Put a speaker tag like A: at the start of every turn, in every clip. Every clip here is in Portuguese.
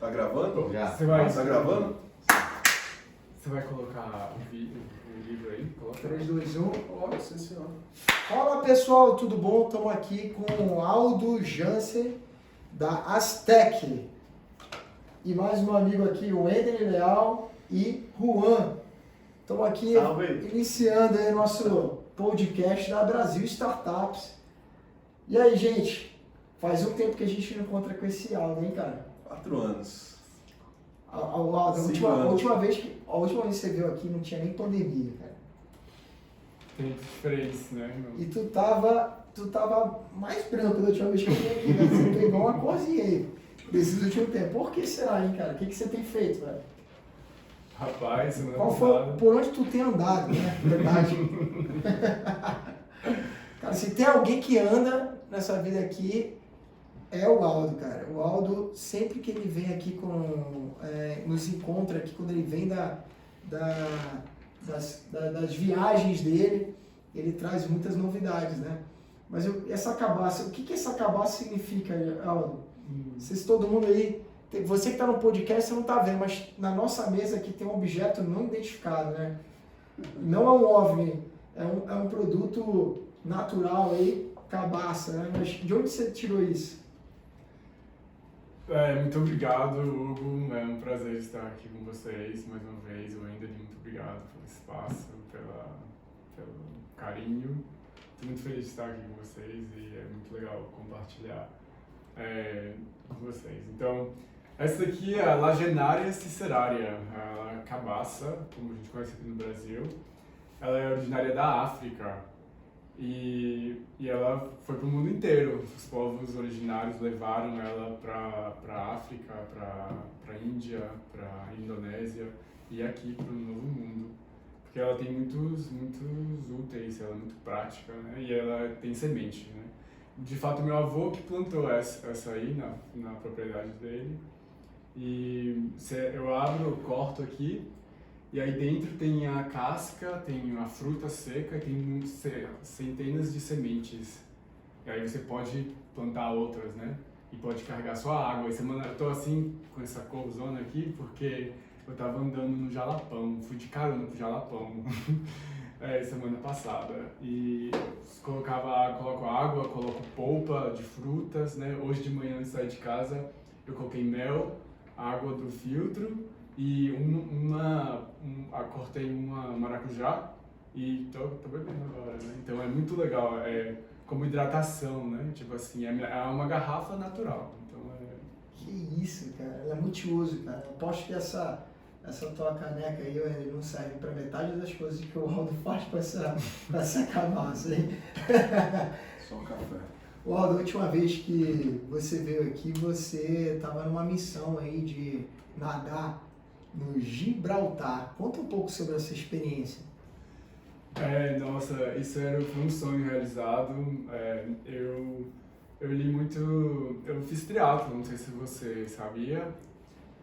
A: Tá gravando?
B: Já.
A: Tá gravando?
C: Você vai colocar o livro aí? Coloca.
D: 3, 2, 1.
A: Olha, sim senhor.
D: Fala pessoal, tudo bom? Estamos aqui com o Aldo Jansen da Aztec. E mais um amigo aqui, o Ender Leal e Juan. Estamos aqui iniciando aí nosso podcast da Brasil Startups. E aí, gente? Faz um tempo que a gente não encontra com esse Aldo, hein, cara?
A: 4 anos.
D: Aldo, a última vez que você veio aqui não tinha nem pandemia, cara.
C: Tem diferença, né, irmão?
D: E tu tava mais branco da última vez que eu vim aqui, né? Você pegou uma corzinha aí desses últimos tempos. Por que será, hein, cara? O que você tem feito, velho?
C: Rapaz, semana
D: Qual
C: passada...
D: foi, por onde tu tem andado, né? Verdade. Cara, se tem alguém que anda nessa vida aqui, é o Aldo, cara. O Aldo, sempre que ele vem aqui nos encontra aqui, quando ele vem das viagens dele, ele traz muitas novidades, né? Mas essa cabaça, o que essa cabaça significa, Aldo? Se todo mundo aí, você que está no podcast, você não está vendo, mas na nossa mesa aqui tem um objeto não identificado, né? Não é um OVNI, é um produto natural aí, cabaça, né? Mas de onde você tirou isso?
C: Muito obrigado, Hugo. É um prazer estar aqui com vocês mais uma vez. Eu ainda muito obrigado pelo espaço, pelo carinho. Estou muito feliz de estar aqui com vocês e é muito legal compartilhar com vocês. Então, essa daqui é a Lagenaria ciceraria, a cabaça, como a gente conhece aqui no Brasil. Ela é originária da África. E ela foi para o mundo inteiro. Os povos originários levaram ela para a África, para a Índia, para a Indonésia e aqui para o Novo Mundo. Porque ela tem muitos úteis, ela é muito prática, né? E ela tem semente, né? De fato, meu avô que plantou essa aí na propriedade dele. E eu abro, eu corto aqui. E aí dentro tem a casca, tem a fruta seca, tem centenas de sementes. E aí você pode plantar outras, né? E pode carregar sua água. E eu tô assim, com essa corzona aqui, porque eu tava andando no Jalapão, fui de carona pro Jalapão, semana passada. E coloco água, coloco polpa de frutas, né? Hoje de manhã, antes de sair de casa, eu coloquei mel, água do filtro, e cortei uma maracujá e tô bebendo agora, né? Então é muito legal, é como hidratação, né? Tipo assim, é uma garrafa natural. Então
D: Que isso, cara, ela é multiuso, cara. Eu aposto que essa tua caneca aí ele não serve para metade das coisas que o Aldo faz com essa cabaça, hein?
A: Só um café.
D: O Aldo, a última vez que você veio aqui, você estava numa missão aí de nadar no Gibraltar. Conta um pouco sobre essa experiência.
C: Nossa, foi um sonho realizado. Eu li muito, eu fiz triatlo, não sei se você sabia.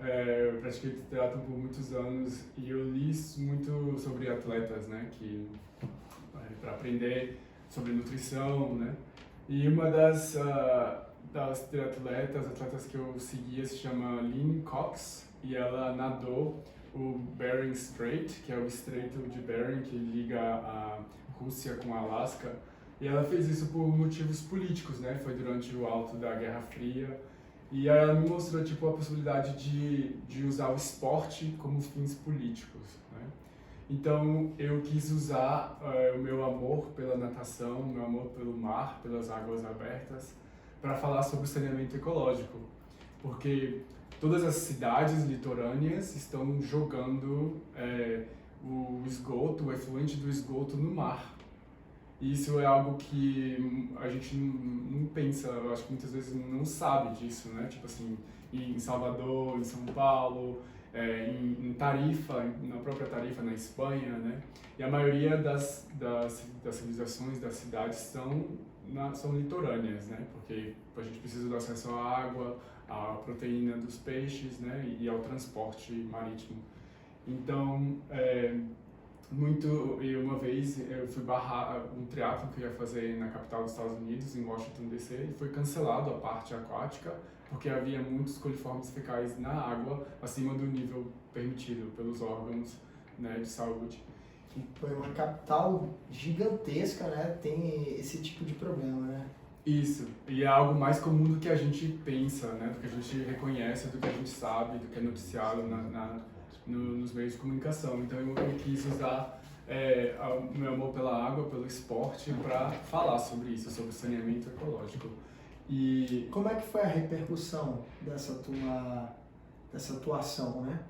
C: Eu pratiquei triatlo por muitos anos e eu li muito sobre atletas, né, para aprender sobre nutrição, né. E uma das atletas que eu seguia se chama Lynn Cox. E ela nadou o Bering Strait, que é o Estreito de Bering, que liga a Rússia com a Alasca. E ela fez isso por motivos políticos, né? Foi durante o alto da Guerra Fria. E aí ela me mostrou tipo, a possibilidade de usar o esporte como fins políticos, né? Então eu quis usar o meu amor pela natação, o meu amor pelo mar, pelas águas abertas, para falar sobre o saneamento ecológico. Porque todas as cidades litorâneas estão jogando o esgoto, o efluente do esgoto no mar. E isso é algo que a gente não pensa, eu acho que muitas vezes não sabe disso, né? Tipo assim, em Salvador, em São Paulo, em Tarifa, na própria Tarifa, na Espanha, né? E a maioria das civilizações, das cidades são litorâneas, né? Porque a gente precisa do acesso à água, à proteína dos peixes, né, e ao transporte marítimo. Então, E uma vez eu fui barrar um triatlo que eu ia fazer na capital dos Estados Unidos, em Washington DC, e foi cancelado a parte aquática porque havia muitos coliformes fecais na água acima do nível permitido pelos órgãos, né, de saúde.
D: Foi uma capital gigantesca, né? Tem esse tipo de problema, né?
C: Isso, e é algo mais comum do que a gente pensa, né? Do que a gente reconhece, do que a gente sabe, do que é noticiado nos meios de comunicação. Então eu quis usar o meu amor pela água, pelo esporte, para falar sobre isso, sobre saneamento ecológico. E
D: como é que foi a repercussão dessa tua ação, né?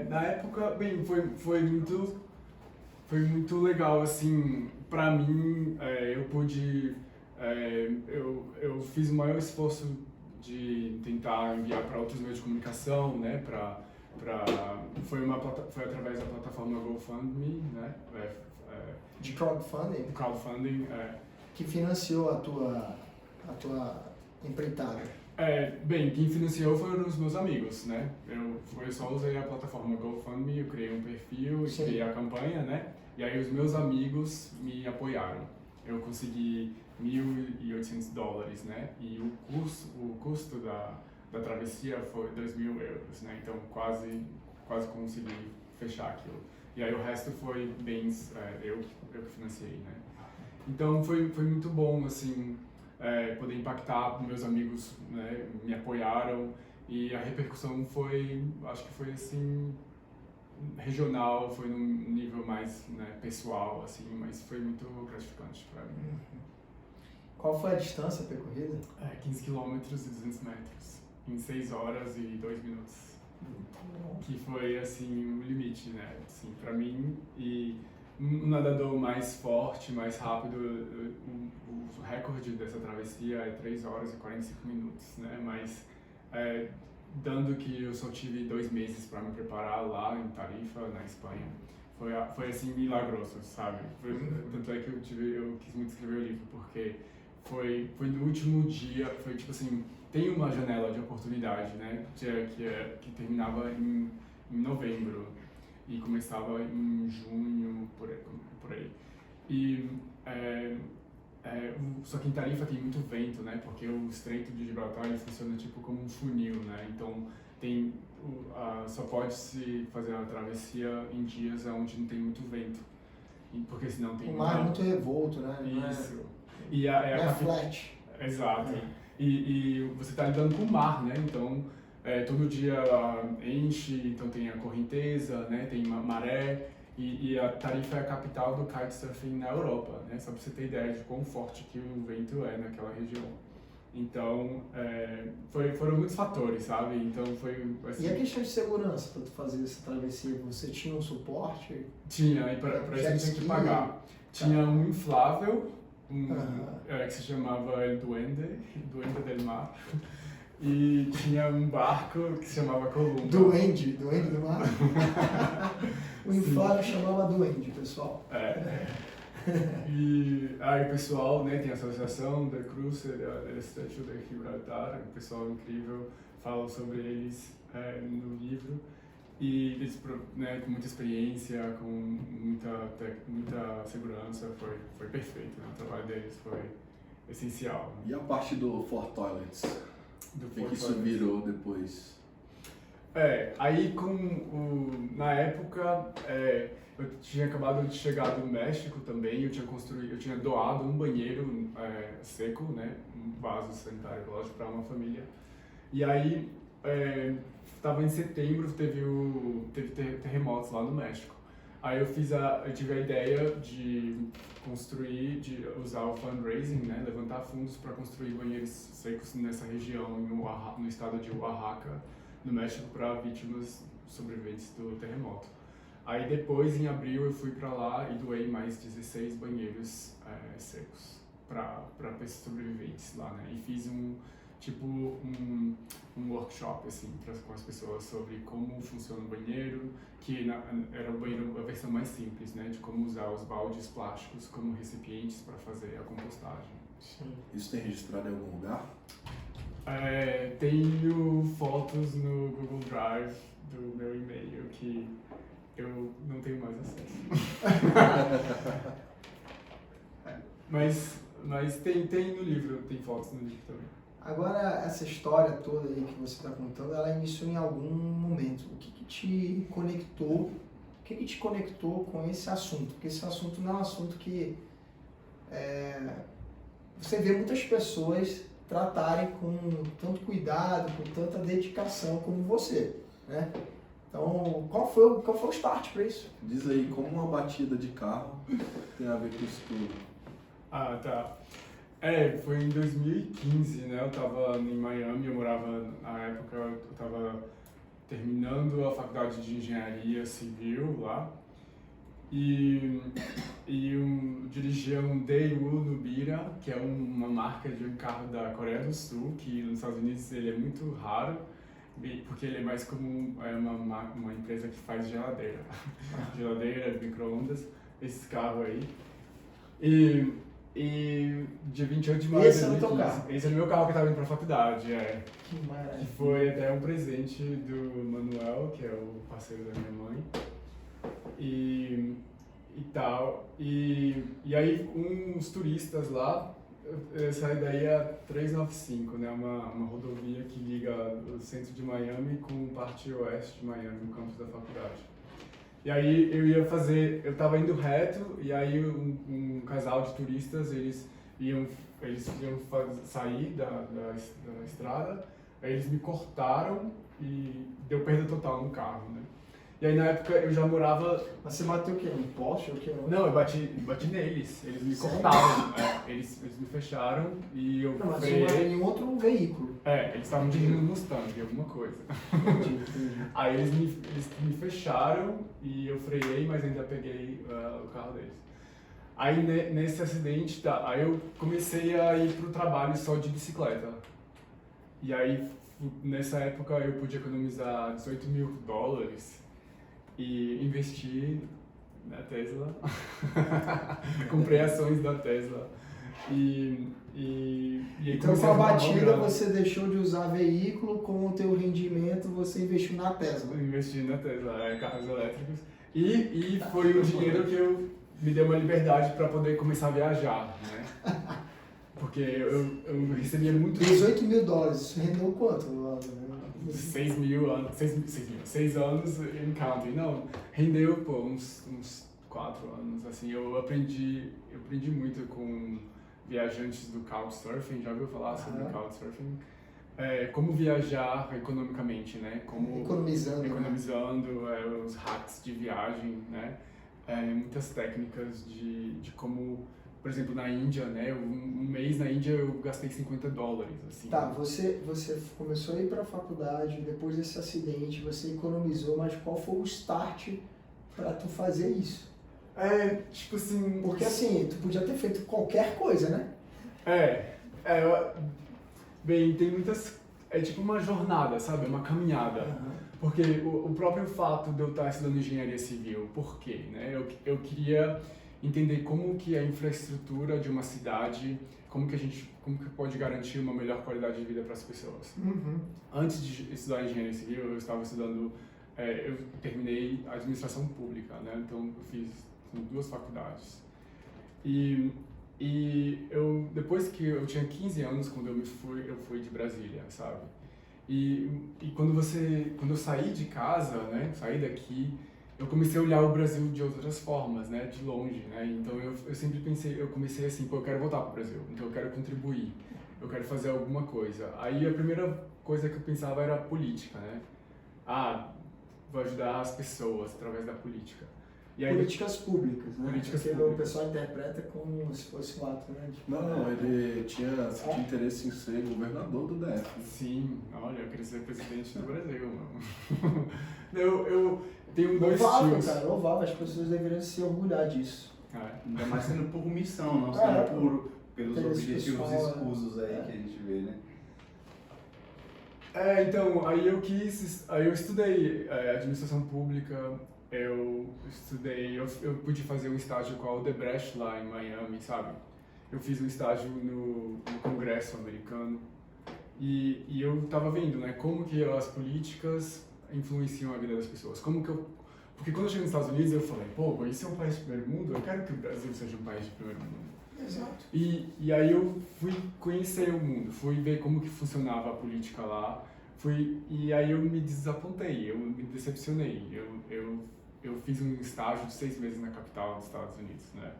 C: Na época, bem, foi muito legal, assim, para mim. Eu pude, eu fiz o maior esforço de tentar enviar para outros meios de comunicação, né? Foi através da plataforma GoFundMe, né?
D: De crowdfunding?
C: Crowdfunding,
D: que financiou a tua empreitada.
C: Bem, quem financiou foram os meus amigos, né? Eu só usei a plataforma GoFundMe, eu criei um perfil,
D: Sim.
C: criei a campanha, né? E aí os meus amigos me apoiaram. Eu consegui $1.800, né? E o custo da travessia foi 2.000 euros, né? Então quase consegui fechar aquilo. E aí o resto foi bens, eu que financiei, né? Então foi muito bom, assim, poder impactar. Meus amigos, né, me apoiaram e a repercussão acho que foi assim, regional, foi num nível mais, né, pessoal, assim, mas foi muito gratificante para mim.
D: Qual foi a distância percorrida?
C: 15 km e 200 metros, em 6 horas e 2 minutos. Que foi, assim, o limite, né, assim, para mim. E um nadador mais forte, mais rápido, o recorde dessa travessia é 3 horas e 45 minutos, né? Mas dando que eu só tive 2 meses para me preparar lá em Tarifa, na Espanha, foi assim milagroso, sabe? Tanto é que eu quis muito escrever o livro, porque foi no último dia, foi tipo assim, tem uma janela de oportunidade, né? Que terminava em novembro. E começava em junho, por aí. E, só que em Tarifa tem muito vento, né? Porque o Estreito de Gibraltar ele funciona tipo como um funil, né? Então só pode se fazer a travessia em dias onde não tem muito vento. Porque senão tem...
D: O mar é muito revolto, né?
C: Isso.
D: Não é flat.
C: Exato. E você está lidando com o mar, né? Então... todo dia enche, então tem a correnteza, né, tem uma maré, e a Tarifa é a capital do kitesurfing na Europa, né, só para você ter ideia de quão forte que o vento é naquela região. Então, foram muitos fatores, sabe? Então foi assim...
D: E a questão de segurança para tu fazer essa travessia, você tinha um suporte?
C: Tinha, e para isso tinha que pagar. Tinha um inflável, que se chamava El Duende del Mar. E tinha um barco que se chamava Columba.
D: Duende do mar. O inflável chamava Duende, pessoal.
C: E aí o pessoal, né, tem a associação da Cruce del Estrecho de Gibraltar, um pessoal incrível, fala sobre eles no livro. E eles, né, com muita experiência, com muita segurança, foi perfeito, né? O trabalho deles foi essencial.
A: E a parte do Four Toilets? O que isso virou depois?
C: Aí na época, eu tinha acabado de chegar do México também, eu tinha doado um banheiro seco, né, um vaso sanitário ecológico para uma família. E aí, estava em setembro, teve terremotos lá no México. Aí eu tive a ideia de usar o fundraising, né, levantar fundos para construir banheiros secos nessa região, no estado de Oaxaca, no México, para vítimas sobreviventes do terremoto. Aí depois, em abril, eu fui para lá e doei mais 16 banheiros secos para sobreviventes lá, né, e fiz um workshop assim com as pessoas sobre como funciona o banheiro, que era a versão mais simples, né, de como usar os baldes plásticos como recipientes para fazer a compostagem.
D: Sim.
A: Isso tem registrado em algum lugar?
C: Tenho fotos no Google Drive do meu e-mail que eu não tenho mais acesso. Mas tem no livro, tem fotos no livro também.
D: Agora, essa história toda aí que você está contando, ela iniciou em algum momento. O que te conectou? O que te conectou com esse assunto? Porque esse assunto não é um assunto que você vê muitas pessoas tratarem com tanto cuidado, com tanta dedicação como você, né? Então, qual foi o start para isso?
A: Diz aí, como uma batida de carro tem a ver com isso tudo?
C: Ah, tá. Foi em 2015, né? Eu tava em Miami, eu morava, na época, eu tava terminando a faculdade de engenharia civil lá. E eu dirigia um Daewoo Nubira, que é uma marca de um carro da Coreia do Sul, que nos Estados Unidos ele é muito raro, porque ele é mais como uma empresa que faz geladeira. Geladeira, micro-ondas, esse carro aí. E dia 28 de maio de 2015.
D: Esse é o teu carro?
C: Esse é o meu carro que estava indo para a faculdade,
D: Que maravilha.
C: Que foi até um presente do Manuel, que é o parceiro da minha mãe. E tal. E aí uns turistas lá, essa daí é a 395, né? Uma rodovia que liga o centro de Miami com parte oeste de Miami, no campus da faculdade. E aí eu tava indo reto, e aí um casal de turistas, eles iam sair da estrada, aí eles me cortaram e deu perda total no carro, né? E aí na época eu já morava...
D: Mas você bateu o quê? Um poste ou o quê?
C: Não, eu bati neles, eles me cortaram, eles me fecharam e eu
D: Não, mas
C: freiei.
D: em outro veículo.
C: Eles estavam dirigindo um Mustang, alguma coisa.
D: Entendi.
C: Aí eles me fecharam e eu freiei, mas ainda peguei o carro deles. Aí nesse acidente, aí eu comecei a ir pro trabalho só de bicicleta. E aí nessa época eu pude economizar $18 mil e investi na Tesla. Comprei ações da Tesla. E aí
D: Então,
C: comecei
D: com a
C: fazer uma
D: batida,
C: grana.
D: você deixou de usar veículo, com o teu rendimento, você investiu na Tesla.
C: Investi na Tesla, carros elétricos. E foi o dinheiro que me deu uma liberdade para poder começar a viajar, né? Porque eu recebia muito...
D: $18 mil, isso rendeu quanto?
C: 6 anos em counting. Não, rendeu uns 4 anos, assim. Eu aprendi muito com viajantes do Couchsurfing. Já ouviu falar sobre Couchsurfing? Como viajar economicamente, né? Como economizando, os hacks de viagem, né? Muitas técnicas de como, por exemplo, na Índia, né? Um mês na Índia eu gastei $50, assim.
D: Tá, você começou a ir para a faculdade, depois desse acidente, você economizou, mas qual foi o start para tu fazer isso?
C: Tipo assim...
D: Porque assim, tu podia ter feito qualquer coisa, né?
C: Bem, tem muitas... É tipo uma jornada, sabe? Uma caminhada.
D: Uhum.
C: Porque o próprio fato de eu estar estudando engenharia civil, por quê? Né? Eu queria entender como que a infraestrutura de uma cidade, como que pode garantir uma melhor qualidade de vida para as pessoas.
D: Uhum.
C: Antes de estudar engenharia civil, eu estava estudando... eu terminei administração pública, né? Então eu fiz 2 faculdades. E depois que eu tinha 15 anos, quando eu fui de Brasília, sabe? E quando eu saí de casa, né, saí daqui, eu comecei a olhar o Brasil de outras formas, né, de longe, né? Então eu sempre pensei, eu comecei assim, pô, eu quero voltar pro Brasil, então eu quero contribuir, eu quero fazer alguma coisa. Aí a primeira coisa que eu pensava era política, né? Vou ajudar as pessoas através da política. E aí,
D: Políticas públicas, né?
C: Políticas
D: Porque
C: públicas.
D: o pessoal interpreta como se fosse um ato, né?
A: Não, ele tinha interesse em ser governador do DF.
C: Sim, olha, eu queria ser presidente do Brasil, mano. Eu tenho 2
D: Louvável,
C: tios.
D: cara, louvável. As pessoas deveriam se orgulhar disso.
B: Ainda mais sendo por missão, não sendo pelos
D: interesse
B: objetivos
D: pessoal,
B: escusos aí que a gente vê, né?
C: Então, aí eu estudei administração pública, eu pude fazer um estágio com a Odebrecht lá em Miami, sabe? Eu fiz um estágio no Congresso americano e eu tava vendo, né, como que as políticas influenciam a vida das pessoas, Porque quando eu cheguei nos Estados Unidos, eu falei, pô, isso é um país de primeiro mundo? Eu quero que o Brasil seja um país de primeiro mundo.
D: Exato.
C: E aí eu fui conhecer o mundo, fui ver como que funcionava a política lá, e aí eu me desapontei, eu me decepcionei. Eu fiz um estágio de 6 meses na capital dos Estados Unidos, né?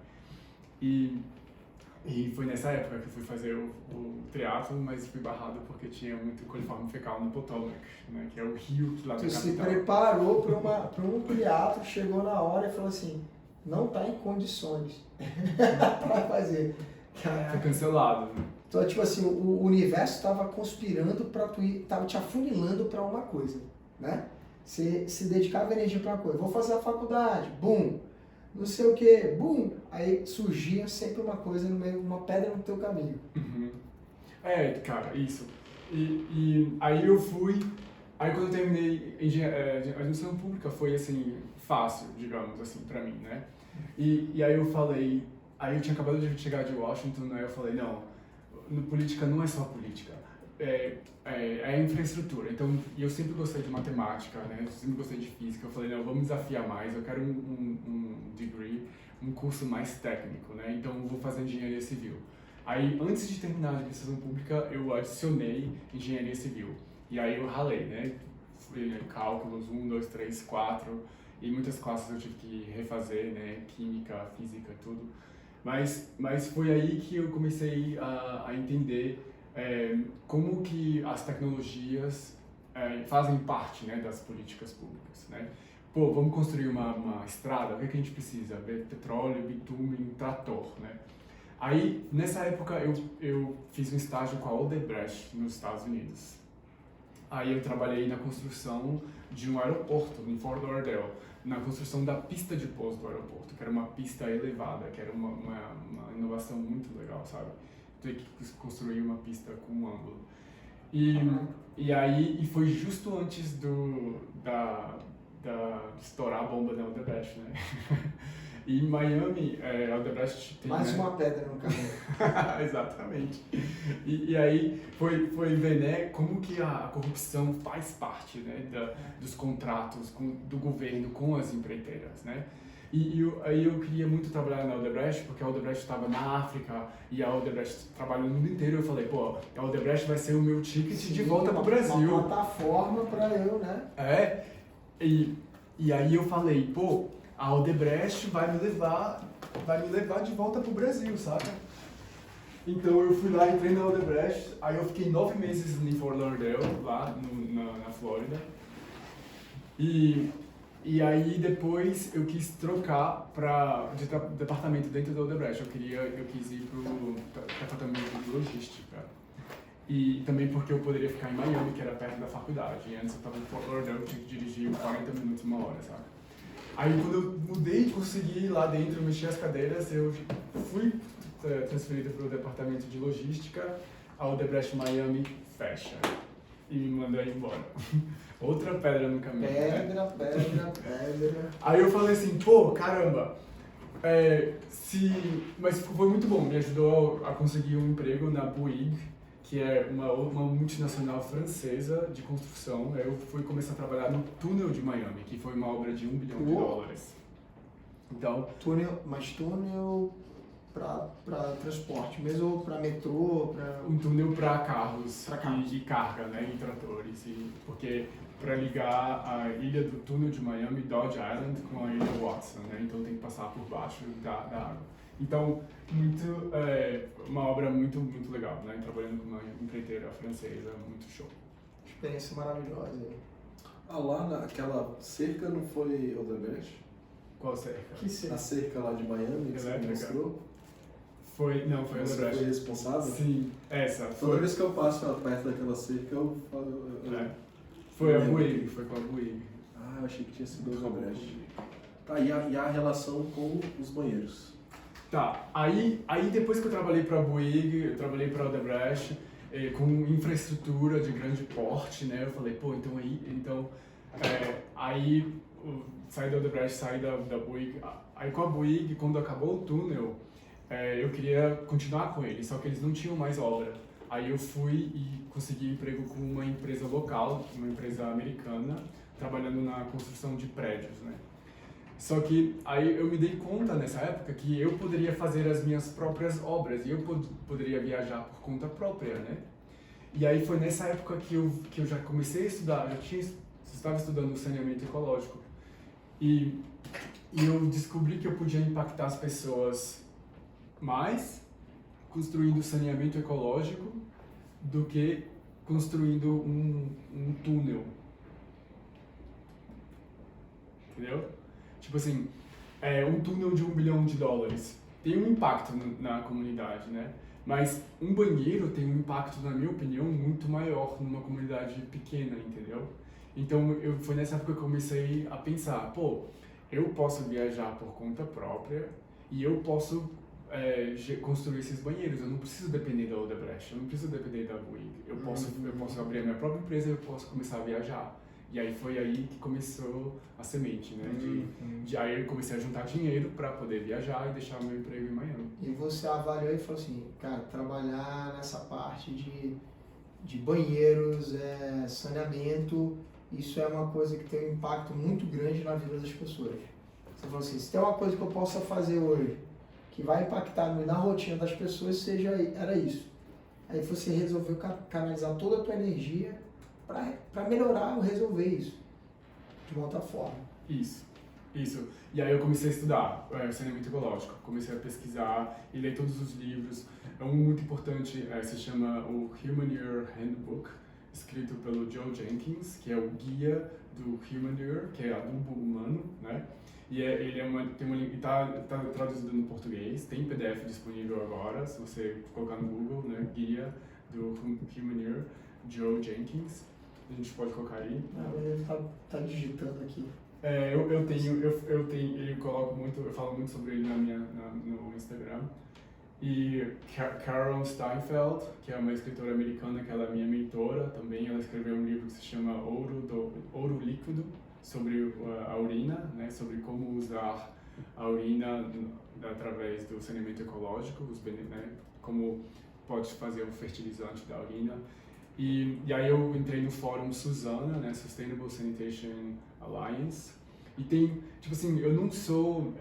C: E foi nessa época que eu fui fazer o triatlo, mas fui barrado porque tinha muito coliforme fecal no Potomac, né? Que é o rio lá da
D: Tu se
C: capital.
D: preparou para um triatlo, chegou na hora e falou assim, não está em condições para fazer.
C: Foi cancelado, né?
D: Então, tipo assim, o universo estava conspirando para tu ir, estava te afunilando para uma coisa, né? Você se dedicava energia para uma coisa. Vou fazer a faculdade, bum. Não sei o que, bum. Aí surgia sempre uma coisa no meio, uma pedra no teu caminho.
C: Uhum. É, cara, isso. E aí eu fui. Aí quando eu terminei administração pública foi assim, fácil, digamos assim, pra mim, né? E aí eu falei. Aí eu tinha acabado de chegar de Washington, aí eu falei, não, política não é só política. É infraestrutura. Então, eu sempre gostei de matemática, né? Eu sempre gostei de física. Eu falei, não, vamos desafiar mais. Eu quero um degree, um curso mais técnico, né? Então, eu vou fazer engenharia civil. Aí, antes de terminar a administração pública, eu adicionei engenharia civil. E aí eu ralei, né? Fui cálculos 1, 2, 3, 4. E muitas classes eu tive que refazer, né? Química, física, tudo. Mas foi aí que eu comecei a entender como que as tecnologias fazem parte, né, das políticas públicas, né? Pô, vamos construir uma estrada, o que a gente precisa? Petróleo, bitume, trator, né? Aí, nessa época, eu fiz um estágio com a Odebrecht nos Estados Unidos. Aí eu trabalhei na construção de um aeroporto em Fort Lauderdale, na construção da pista de pouso do aeroporto, que era uma pista elevada, que era uma inovação muito legal, sabe? Ter que construir uma pista com um ângulo. E aí foi justo antes de estourar a bomba da Odebrecht, né? E em Miami, a Odebrecht tem...
D: Mais uma pedra no caminho.
C: Exatamente. E aí foi ver, né, como que a corrupção faz parte, né, dos contratos do governo com as empreiteiras, né? Aí eu queria muito trabalhar na Odebrecht, porque a Odebrecht estava na África e a Odebrecht trabalha no mundo inteiro. Eu falei, pô, a Odebrecht vai ser o meu ticket de volta pro Brasil.
D: Uma plataforma para eu, né?
C: E aí eu falei, pô, a Odebrecht vai me levar de volta pro Brasil, sabe? Então eu fui lá, entrei na Odebrecht, aí eu fiquei 9 meses em Fort Lauderdale, lá na Flórida. E aí depois eu quis trocar de departamento dentro da Odebrecht. Eu quis ir pro departamento de logística. E também porque eu poderia ficar em Miami, que era perto da faculdade. E antes eu estava em Fort Lauderdale, eu tinha que dirigir 40 minutos, 1 hora, sabe? Aí quando eu mudei e consegui ir lá dentro, mexer as cadeiras, eu fui transferido para o departamento de logística. A Odebrecht Miami fecha e me mandou embora. Outra pedra no caminho. Pedra. Aí eu falei assim, pô, caramba, mas foi muito bom, me ajudou a conseguir um emprego na Bouygues, que é uma multinacional francesa de construção. Eu fui começar a trabalhar no túnel de Miami, que foi uma obra de $1 bilhão. Então,
D: túnel para transporte, mesmo para metrô,
C: um túnel para carros,
D: carros.
C: E carga, né, e tratores, porque para ligar a ilha do túnel de Miami, Dodge Island, com a ilha Watson, né, então tem que passar por baixo da água. Então, uma obra muito, muito legal, né, trabalhando com uma empreiteira francesa, muito show.
D: Experiência maravilhosa.
A: Lá naquela cerca não foi Odebrecht?
C: Qual cerca?
D: Que cerca?
A: A cerca lá de Miami que você mostrou?
C: Não, foi
A: Você
C: Odebrecht.
A: foi responsável?
C: Sim, essa.
A: Toda vez que eu passo perto daquela cerca, eu falo...
C: Foi a Bouygues, foi com a Bouygues.
A: Eu achei que tinha sido o Odebrecht. Tá, e a relação com os banheiros?
C: Tá, aí depois que eu trabalhei para a Bouygues, eu trabalhei para a Odebrecht, com infraestrutura de grande porte, né? Eu falei, pô, aí saí da Odebrecht, saí da Bouygues. Aí com a Bouygues, quando acabou o túnel, eu queria continuar com eles, só que eles não tinham mais obra. Aí eu fui e consegui emprego com uma empresa local, uma empresa americana, trabalhando na construção de prédios, né? Só que aí eu me dei conta nessa época que eu poderia fazer as minhas próprias obras e eu poderia viajar por conta própria, né? E aí foi nessa época que eu já comecei a estudar, estava estudando saneamento ecológico. E eu descobri que eu podia impactar as pessoas mais construindo saneamento ecológico do que construindo um túnel. Entendeu? Tipo assim, um túnel de $1 bilhão tem um impacto na comunidade, né? Mas um banheiro tem um impacto, na minha opinião, muito maior numa comunidade pequena, entendeu? Então, foi nessa época que eu comecei a pensar, pô, eu posso viajar por conta própria e eu posso construir esses banheiros. Eu não preciso depender da Odebrecht, eu não preciso depender da Bouygues. Eu posso abrir a minha própria empresa e eu posso começar a viajar. E aí foi aí que começou a semente, né? Aí eu comecei a juntar dinheiro para poder viajar e deixar o meu emprego em Miami.
D: E você avaliou e falou assim, cara, trabalhar nessa parte de banheiros, saneamento, isso é uma coisa que tem um impacto muito grande na vida das pessoas. Você falou assim, se tem uma coisa que eu possa fazer hoje que vai impactar na rotina das pessoas, era isso. Aí você resolveu canalizar toda a tua energia para melhorar ou resolver isso de uma outra forma.
C: Isso. E aí eu comecei a estudar saneamento ecológico, comecei a pesquisar e ler todos os livros. Um muito importante se chama o Humanure Handbook, escrito pelo Joe Jenkins, que é o guia do Humanure, que é adubo humano, né? E ele está traduzido no português, tem PDF disponível agora, se você colocar no Google, né? Guia do Humanure, Joe Jenkins. A gente pode colocar aí.
D: Ele tá digitando aqui.
C: Eu falo muito sobre ele no Instagram. E Carol Steinfeld, que é uma escritora americana, que ela é minha mentora também, ela escreveu um livro que se chama Ouro Líquido, sobre a urina, né, sobre como usar a urina através do saneamento ecológico, né, como pode fazer o fertilizante da urina. E aí eu entrei no fórum Suzana, né, Sustainable Sanitation Alliance, e tem, tipo assim, eu não sou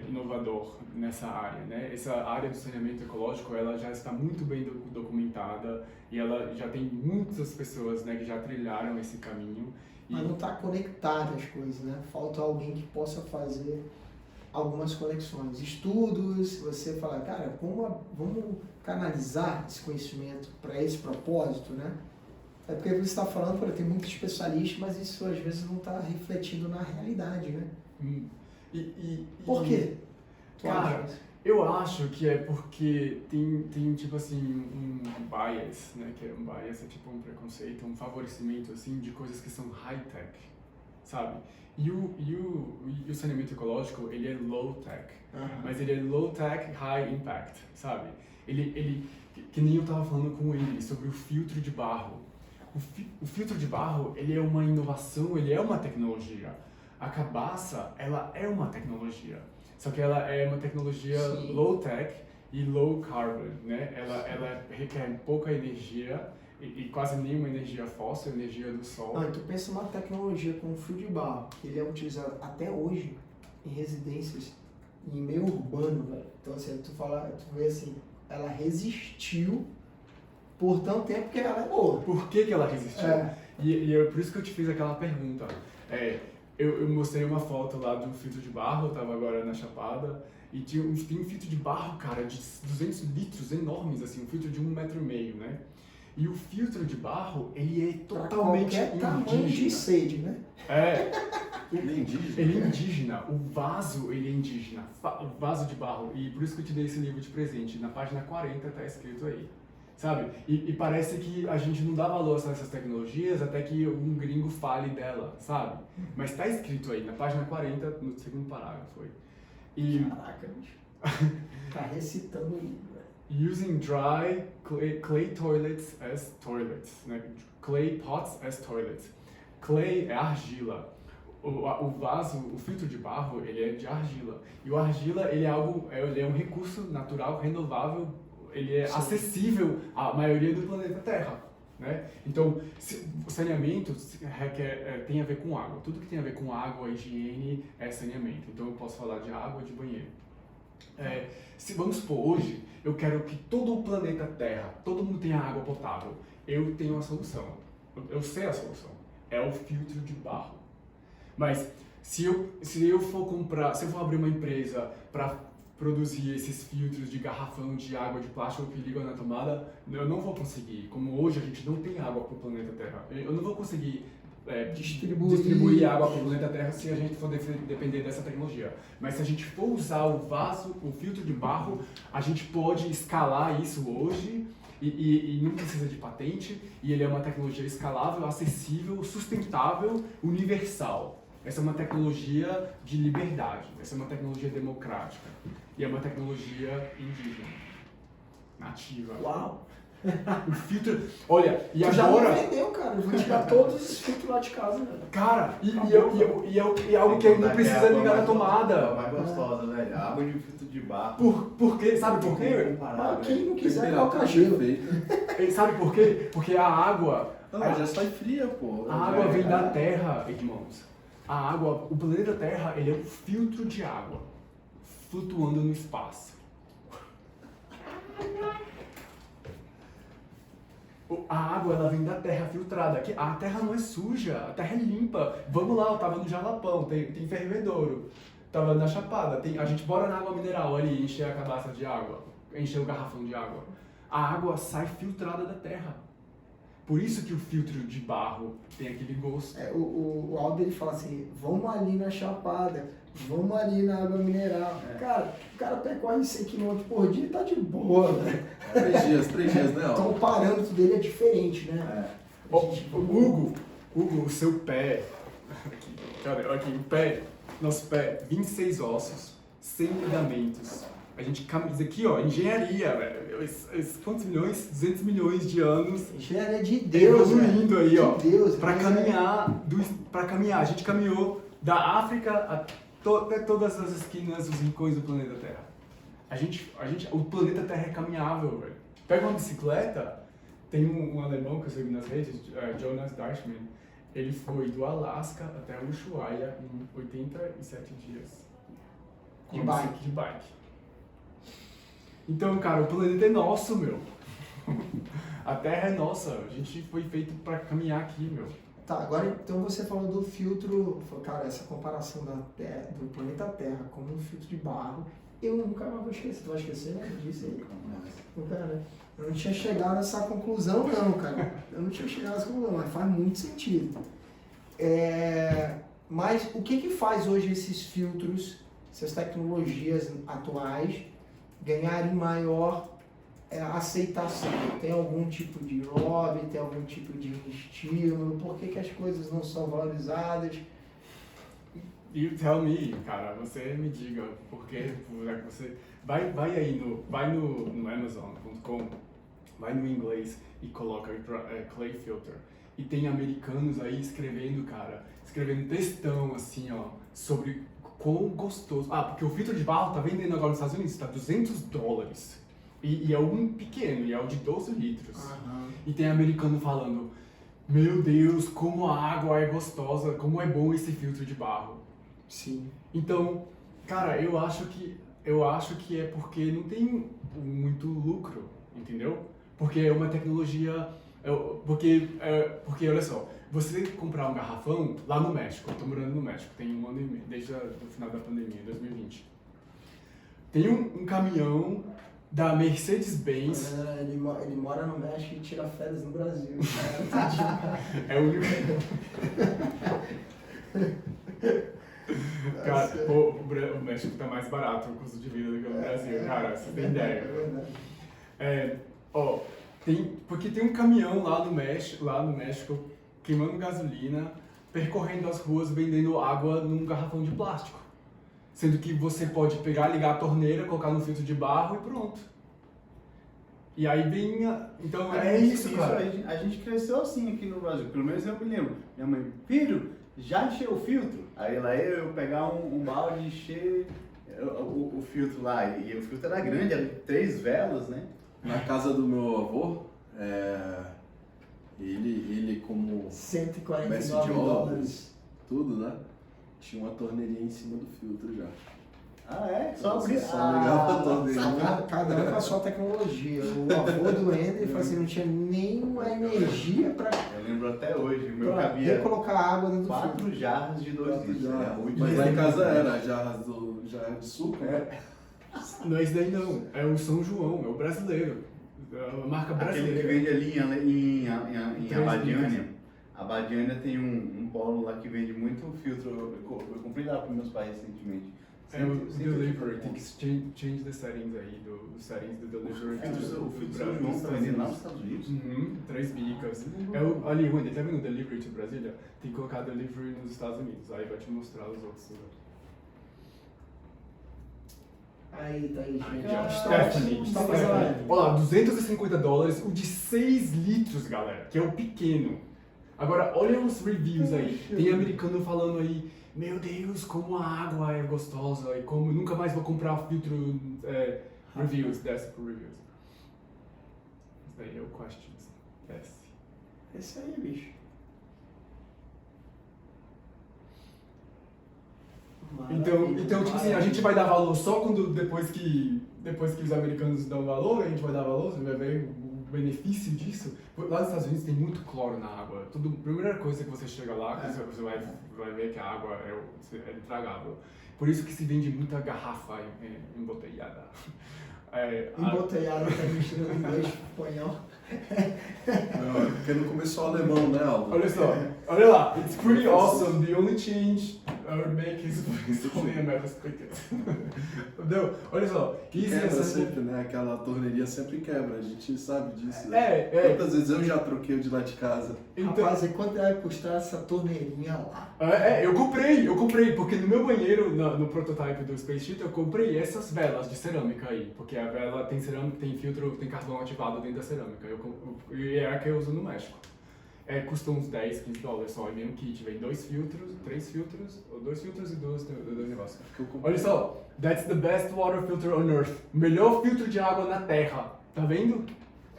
C: inovador nessa área, né, essa área do saneamento ecológico, ela já está muito bem documentada, e ela já tem muitas pessoas, né, que já trilharam esse caminho.
D: Mas não está conectado as coisas, né, falta alguém que possa fazer algumas conexões, estudos, você fala, cara, vamos canalizar esse conhecimento para esse propósito, né? É porque você está falando, tem muito especialista, mas isso às vezes não está refletindo na realidade, né? Por quê?
C: Cara, eu acho que é porque tem tipo assim, um bias, né? Que um bias é tipo um preconceito, um favorecimento assim de coisas que são high-tech, sabe? E o saneamento ecológico, ele é low-tech, mas ele é low-tech, high-impact, sabe? Ele, que nem eu estava falando com ele sobre o filtro de barro. O filtro de barro, ele é uma inovação, ele é uma tecnologia. A cabaça, ela é uma tecnologia, só que ela é uma tecnologia low-tech e low-carbon, né? Ela requer pouca energia e quase nenhuma energia fóssil, energia do sol.
D: Então pensa uma tecnologia como o fio de barro, que ele é utilizado até hoje em residências, em meio urbano, velho. Então assim, tu vê assim, ela resistiu por tanto tempo que ela é boa.
C: Por que ela resistiu? E é por isso que eu te fiz aquela pergunta. Eu mostrei uma foto lá de um filtro de barro, eu tava agora na Chapada, e tem um filtro de barro, cara, de 200 litros enormes, assim, um filtro de 1,5 metro, né? E o filtro de barro, ele é totalmente indígena.
D: Tamanho de sede, né?
A: Ele é indígena?
C: Ele é indígena. O vaso, ele é indígena. O vaso de barro. E por isso que eu te dei esse livro de presente. Na página 40 tá escrito aí. Sabe? E parece que a gente não dá valor a essas tecnologias até que um gringo fale dela, sabe? Mas tá escrito aí, na página 40, no segundo parágrafo.
D: Caraca, bicho. Tá recitando o livro.
C: Using dry clay toilets as toilets, né? Clay pots as toilets. Clay é argila. O vaso, o filtro de barro, ele é de argila. E o argila, ele é um recurso natural, renovável, ele é acessível à maioria do planeta Terra. né? Então, o saneamento tem a ver com água. Tudo que tem a ver com água, higiene, é saneamento. Então, eu posso falar de água e de banheiro. Se vamos supor, hoje, eu quero que todo o planeta Terra, todo mundo tenha água potável. Eu tenho a solução. Eu sei a solução. É o filtro de barro. Mas, se eu for abrir uma empresa para produzir esses filtros de garrafão de água de plástico que ligam na tomada, eu não vou conseguir. Como hoje a gente não tem água para o planeta Terra, eu não vou conseguir distribuir água para o planeta Terra se a gente for depender dessa tecnologia. Mas se a gente for usar o filtro de barro, a gente pode escalar isso hoje e não precisa de patente, e ele é uma tecnologia escalável, acessível, sustentável, universal. Essa é uma tecnologia de liberdade, essa é uma tecnologia democrática e é uma tecnologia indígena, nativa.
D: Uau!
C: O filtro, olha, e
D: Tu
C: agora...
D: já me vendeu, cara. Eu vou tirar todos os filtros lá de casa, velho.
C: Cara, e é algo que não precisa ligar na tomada.
B: A mais gostosa, velho. A água de filtro de barro.
C: Por quê? Sabe por quê?
D: Mas quem não quiser
A: Temperatura
D: colocar gelo.
A: perfeita.
C: Sabe por quê? Porque a água...
A: Não, já sai fria, pô.
C: A água vem da Terra, irmãos. A água, o planeta Terra, ele é um filtro de água flutuando no espaço. A água, ela vem da Terra filtrada. A Terra não é suja, a Terra é limpa. Vamos lá, eu tava no Jalapão, tem fervedouro. Tava na Chapada, a gente bora na água mineral ali, encher a cabaça de água, encher o garrafão de água. A água sai filtrada da Terra. Por isso que o filtro de barro tem aquele gosto.
D: O Aldo ele fala assim, vamos ali na Chapada, vamos ali na água mineral. Cara, o cara percorre 100 km por dia e tá de boa, velho.
A: 3 dias, né?
D: Então o parâmetro dele é diferente, né?
C: Hugo, o seu pé, aqui, o pé, nosso pé, 26 ossos, 100 ligamentos. A gente caminha, aqui ó, engenharia, velho. Quantos milhões? 200 milhões de anos.
D: Engenharia de Deus,
C: evoluindo
D: velho.
C: aí, ó.
D: De Deus,
C: pra caminhar. A gente caminhou da África até todas as esquinas, os rincões do planeta Terra. O planeta Terra é caminhável, velho. Pega uma bicicleta, tem um alemão que eu sigo nas redes, Jonas Deichmann. Ele foi do Alasca até Ushuaia em 87 dias.
D: De bike.
C: De bike. Então, cara, o planeta é nosso, meu. A Terra é nossa. A gente foi feito pra caminhar aqui, meu.
D: Tá, agora então você falou do filtro, cara, essa comparação do planeta Terra como um filtro de barro, eu nunca mais vou esquecer. Tu vai esquecer, né? Disso aí? Nunca, né? Eu não tinha chegado nessa conclusão, não, cara. Eu não tinha chegado nessa conclusão, mas faz muito sentido. Mas o que faz hoje esses filtros, essas tecnologias atuais, ganharem maior aceitação? Tem algum tipo de lobby, tem algum tipo de estímulo? Por que as coisas não são valorizadas?
C: You tell me, cara, você me diga, porque você vai no Amazon.com, vai no inglês e coloca clay filter. E tem americanos aí escrevendo textão assim, ó, sobre quão gostoso. Porque o filtro de barro tá vendendo agora nos Estados Unidos, tá $200. E é um pequeno, e é o de 12 litros.
D: Uhum.
C: E tem americano falando, meu Deus, como a água é gostosa, como é bom esse filtro de barro.
D: Sim.
C: Então, cara, eu acho que é porque não tem muito lucro, entendeu? Porque é uma tecnologia... Porque olha só, você comprar um garrafão lá no México, eu tô morando no México, tem 1 ano e meio, desde o final da pandemia, 2020. Tem um caminhão da Mercedes-Benz.
D: Ele mora no México e tira férias no Brasil.
C: É o único. Cara, o México tá mais barato o custo de vida do que o Brasil, cara, você tem ideia.
D: É verdade.
C: Porque tem um caminhão lá no México queimando gasolina, percorrendo as ruas vendendo água num garrafão de plástico. Sendo que você pode pegar, ligar a torneira, colocar no filtro de barro e pronto. E aí vem Então é isso, cara.
B: A gente cresceu assim aqui no Brasil, pelo menos eu me lembro. Minha mãe, filho, já encheu o filtro? Aí lá eu pegar um balde e encher o filtro lá. E o filtro era grande, era 3 velas, né?
A: Na casa do meu avô, Ele como mestre de
D: $149.
A: obras, tudo, né? Tinha uma torneirinha em cima do filtro já.
B: Ah, é? Só abrir.
A: Só ligava a torneirinha.
D: Cada um com a sua tecnologia. O avô do Ender falou assim, não tinha nenhuma energia para
B: Eu lembro até hoje, o meu cabia
D: recolocar água dentro do
B: 4
D: filtro.
B: jarras de 2 litros.
A: Já.
B: Né?
A: Mas lá em casa era a jarra de suco, né?
C: Não é isso daí não, é o São João, é o brasileiro. A marca
B: Aquele que
C: brasileira.
B: vende ali em
C: Três
B: Abadiânia. Abadiânia tem um polo lá que vende muito filtro. Eu comprei lá para meus pais recentemente.
C: É o
B: Sempre
C: delivery, tem que change the settings aí, dos settings do delivery.
B: O filtro São João tá vendendo lá nos Estados Unidos.
C: Uhum, 3 bicas. É o, ali, Wendy, tá vendo o delivery to Brasília? Tem que colocar delivery nos Estados Unidos, aí vai te mostrar os outros lugares.
D: Aí, tá aí, gente.
B: Ah,
C: Stephanie, olha lá, $250, o de 6 litros, galera, que é o pequeno. Agora, olha os reviews aí. Tem americano falando aí, meu Deus, como a água é gostosa e como nunca mais vou comprar filtro reviews, desce por reviews. Isso daí é o questions, desce.
D: Esse aí, bicho.
C: Então, tipo assim, a gente vai dar valor só quando depois que os americanos dão valor, a gente vai dar valor, você vai ver o benefício disso. Lá nos Estados Unidos tem muito cloro na água. A primeira coisa que você chega lá, você vai ver que a água é intragável. Por isso que se vende muita garrafa embotellada.
D: Embotellado, tá misturando inglês e espanhol.
A: Não, porque não começou alemão, né, Aldo?
C: Olha só, olha lá, it's pretty awesome. The only change I would make is only a metal spigot. Não, olha só, easy
A: Quebra
C: accessible.
A: sempre, né? Aquela torneirinha sempre quebra, a gente sabe disso. Né? Quantas vezes eu já troquei o de lá de casa?
C: Então,
D: Rapaz, e quanto vai custar essa torneirinha lá?
C: eu comprei, porque no meu banheiro, no prototype do Space Sheet, eu comprei essas velas de cerâmica aí, porque a vela tem cerâmica, tem filtro, tem carvão ativado dentro da cerâmica, e é a que eu uso no México. Custa uns $10, $15 só, e vem um kit, vem 2 filtros, 3 filtros, ou 2 filtros e dois negócios. Olha só, that's the best water filter on earth, melhor filtro de água na Terra, tá vendo?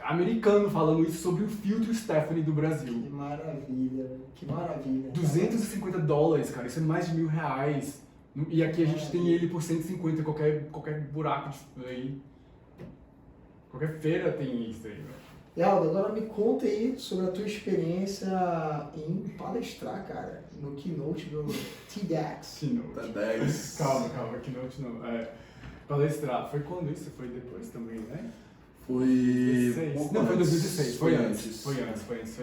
C: Americano falando isso sobre o filtro Stephanie do Brasil.
D: Que maravilha, que maravilha.
C: $250, cara, isso é mais de R$1.000. E aqui a gente tem ele por 150, qualquer buraco aí. Qualquer feira tem isso aí, velho.
D: E Aldo, agora me conta aí sobre a tua experiência em palestrar, cara, no keynote do TEDx.
C: Keynote.
A: Tá 10.
C: Calma, Keynote não. Palestrar. Foi quando isso? Foi depois também, né?
A: Foi.
C: 2016. Não, foi 2016. Foi antes.
A: Foi
C: A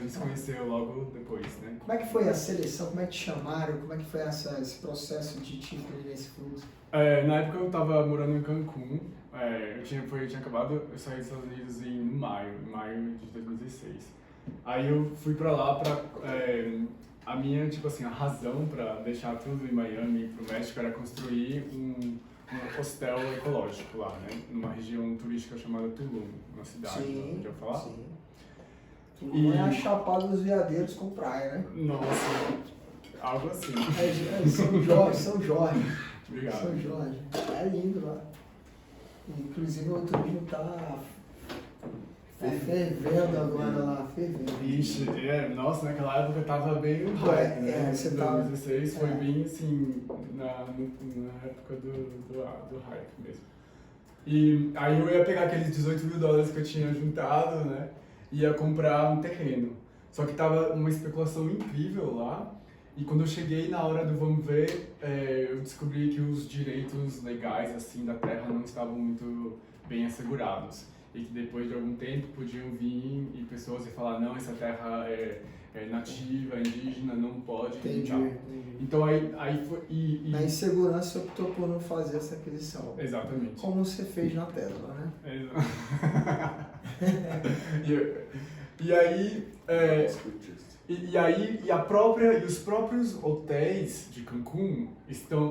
C: gente se conheceu logo depois, né?
D: Como é que foi a seleção? Como é que te chamaram? Como é que foi esse processo de te incluir nesse fluxo?
C: Na época eu tava morando em Cancún. Eu tinha acabado, eu saí dos Estados Unidos em maio de 2016. Aí eu fui pra lá a minha, tipo assim, a razão pra deixar tudo em Miami e pro México era construir um hostel ecológico lá, né? Numa região turística chamada Tulum, uma cidade,
D: Sim,
C: já falar?
D: sim. Tulum é a Chapada dos Veadeiros com praia, né?
C: Nossa, algo assim.
D: São Jorge.
C: Obrigado.
D: São Jorge. É lindo lá. Inclusive o turismo tá fervendo agora lá, fervendo.
C: Vixe, nossa, naquela época tava bem no
D: Ah,
C: hype, né?
D: você
C: 2016 foi
D: é.
C: bem assim, na época do hype mesmo. E aí eu ia pegar aqueles $18 mil que eu tinha juntado, né? Ia comprar um terreno. Só que tava uma especulação incrível lá. E quando eu cheguei na hora do vamos ver, eu descobri que os direitos legais assim da terra não estavam muito bem assegurados. E que depois de algum tempo podiam vir e pessoas e falar, não, essa terra é nativa, indígena, não pode.
D: Entendi.
C: Então aí foi...
D: Na insegurança optou por não fazer essa aquisição.
C: Exatamente.
D: Como você fez na Tesla, né?
C: E aí... E os próprios hotéis de Cancún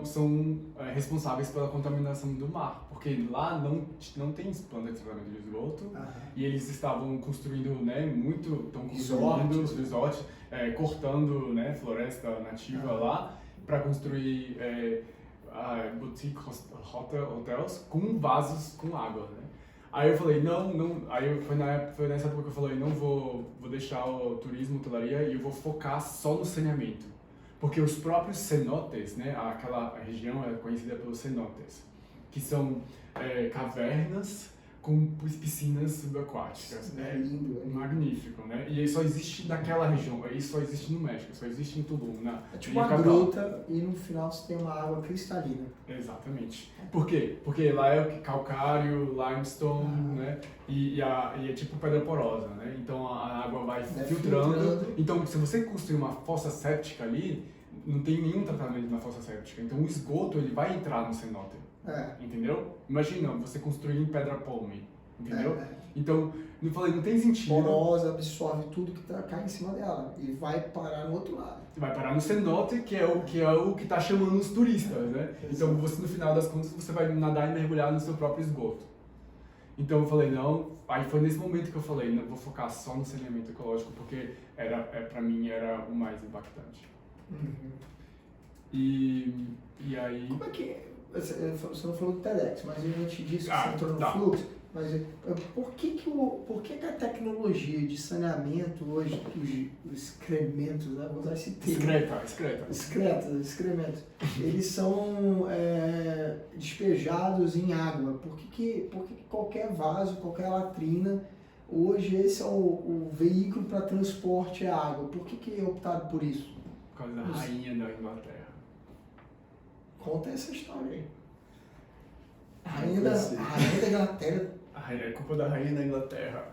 C: são responsáveis pela contaminação do mar, porque lá não tem planta de tratamento de esgoto. E eles estavam construindo, né, estão construindo resorts, cortando, né, floresta nativa lá para construir boutique hotels com vasos com água, né? Aí eu falei, foi nessa época que eu falei, não vou deixar o turismo, hotelaria, e eu vou focar só no saneamento. Porque os próprios cenotes, né, aquela região é conhecida pelos cenotes, que são cavernas com piscinas subaquáticas.
D: É lindo, é
C: magnífico, né? E só existe naquela região, isso só existe no México, só existe em Tulum,
D: É tipo uma gruta e no final você tem uma água cristalina.
C: Exatamente. Por quê? Porque lá é calcário, limestone, né? E é tipo pedra porosa, né? Então a água vai filtrando. Então se você construir uma fossa séptica ali, não tem nenhum tratamento na fossa séptica. Então o esgoto ele vai entrar no cenote. Entendeu? Imagina você construir em pedra palme, entendeu? Então, eu falei, não tem sentido.
D: Porosa, absorve tudo que cai em cima dela e vai parar no outro lado.
C: Vai parar no cenote, que é o que está chamando os turistas, né? Então, você no final das contas, você vai nadar e mergulhar no seu próprio esgoto. Então, eu falei, não. Aí foi nesse momento que eu falei, não, vou focar só no saneamento ecológico, porque pra mim era o mais impactante. E aí...
D: Como é que... Você não falou do TEDx, mas antes disso você entrou no
C: tá.
D: fluxo. Mas por que a tecnologia de saneamento hoje, os excrementos, né? Vou usar esse termo. Excrementos, eles são despejados em água. Por que qualquer vaso, qualquer latrina, hoje esse é o veículo para transporte à água? Por que é optado por isso?
C: Por causa da rainha da Inglaterra.
D: Conta essa história aí. A rainha da Inglaterra.
C: É culpa da rainha da Inglaterra.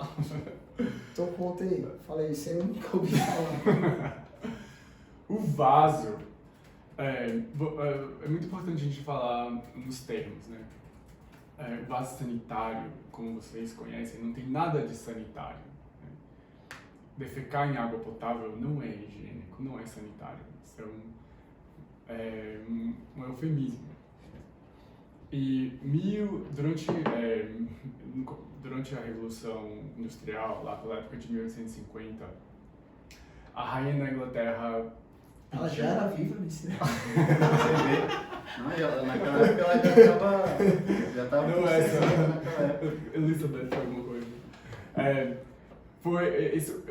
D: Então conta aí. Falei, isso aí eu nunca ouvi falar.
C: O vaso. É muito importante a gente falar nos termos, né? O vaso sanitário, como vocês conhecem, não tem nada de sanitário. Né? Defecar em água potável não é higiênico, não é sanitário. Isso é um eufemismo. E durante a Revolução Industrial, lá pela época de 1850, a rainha da Inglaterra...
D: Ela já era viva nesse tempo.
B: Naquela época ela já estava
C: Não é só Elizabeth, alguma coisa.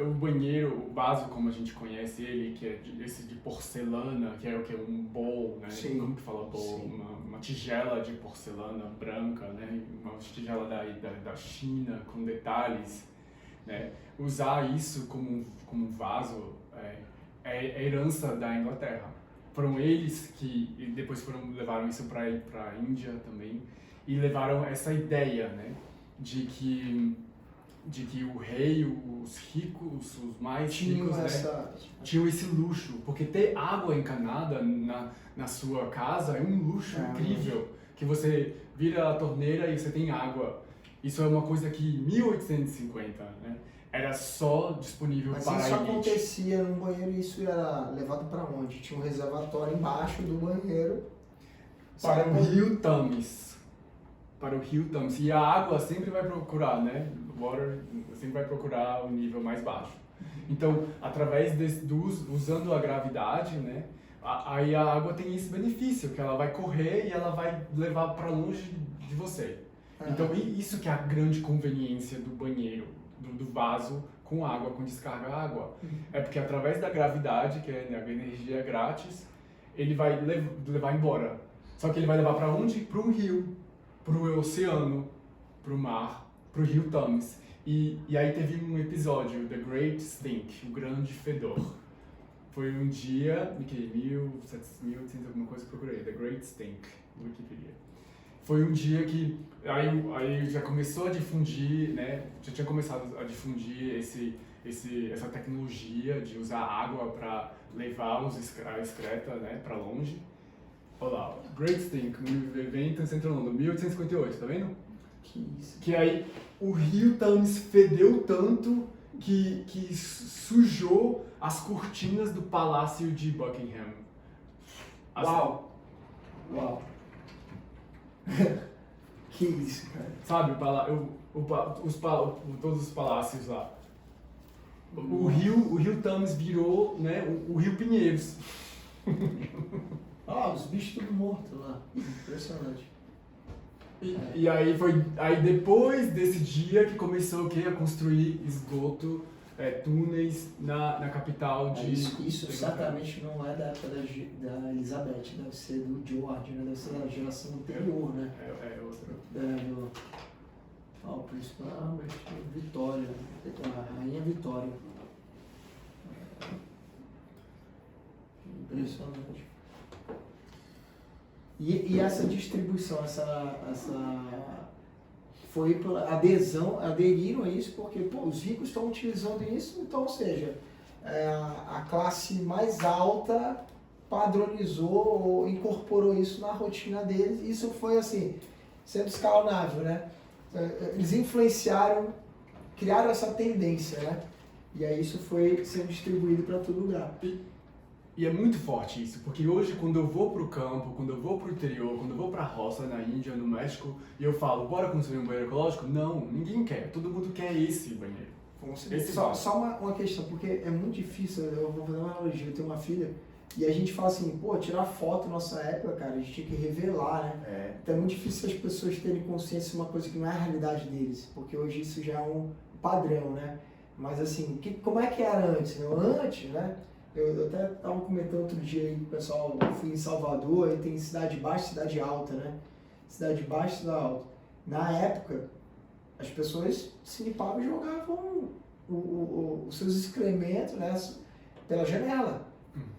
C: O banheiro, o vaso como a gente conhece ele, que é esse de porcelana, que é o que? Um bowl, né?
D: Sim.
C: Como que fala bowl? Uma tigela de porcelana branca, né? Uma tigela da China, com detalhes, né? Usar isso como vaso é a herança da Inglaterra. Foram eles que depois levaram isso para a Índia também e levaram essa ideia, né? De que o rei, os ricos, os mais ricos, né, tinham esse luxo, porque ter água encanada na sua casa é um luxo incrível, que você vira a torneira e você tem água. Isso é uma coisa que em 1850, né, era só disponível para a elite.
D: Mas isso acontecia no banheiro e isso era levado para onde? Tinha um reservatório embaixo do banheiro.
C: Para o rio Thames. Para o rio Thames. E a água sempre vai procurar, né? Water sempre vai procurar o nível mais baixo. Então, através usando a gravidade, né? Aí a água tem esse benefício, que ela vai correr e ela vai levar para longe de você. Então, isso que é a grande conveniência do banheiro, do vaso com água, com descarga água. É porque através da gravidade, que é a energia grátis, ele vai levar embora. Só que ele vai levar para onde? Para um rio, para o oceano, para o mar, para o rio Thames. E aí teve um episódio, The Great Stink, o grande fedor. Foi um dia, 1700 alguma coisa, procurei, The Great Stink, no Wikipedia. Foi um dia que aí já começou a difundir, né? Já tinha começado a difundir essa tecnologia de usar água para levar a excreta, né, para longe. Olha lá, Great Stink, um evento em Central London, 1858, tá vendo?
D: Que isso.
C: Que aí o rio Thames fedeu tanto que sujou as cortinas do Palácio de Buckingham.
D: Uau! Que isso, cara.
C: Sabe, todos os palácios lá. O rio Thames virou, né, o Rio Pinheiros.
D: Os bichos tudo mortos lá. Impressionante.
C: E aí depois desse dia que começou o quê? A construir esgoto, túneis na capital de...
D: Isso certamente não é da época da Elizabeth, deve ser do George, né? Deve ser da geração anterior, né?
C: É outra.
D: O príncipe Vitória, a rainha Vitória. Impressionante. E essa distribuição, foi pela adesão, aderiram a isso porque os ricos estão utilizando isso, então, ou seja, a classe mais alta padronizou ou incorporou isso na rotina deles. Isso foi assim, sendo escalonável, né? Eles influenciaram, criaram essa tendência, né? E aí isso foi sendo distribuído para todo lugar.
C: E é muito forte isso, porque hoje quando eu vou pro campo, quando eu vou pro interior, quando eu vou pra roça, na Índia, no México, e eu falo, bora construir um banheiro ecológico? Não, ninguém quer, todo mundo quer esse banheiro.
D: Só uma questão, porque é muito difícil, eu vou fazer uma analogia, eu tenho uma filha, e a gente fala assim, tirar foto na nossa época, cara, a gente tinha que revelar, né? Então é muito difícil as pessoas terem consciência de uma coisa que não é a realidade deles, porque hoje isso já é um padrão, né? Mas assim, como é que era antes? Antes, né? Eu até estava comentando outro dia aí, pessoal, eu fui em Salvador, aí tem cidade baixa e cidade alta, né? Cidade baixa e cidade alta. Na época, as pessoas se limpavam e jogavam os seus excrementos, né, pela janela.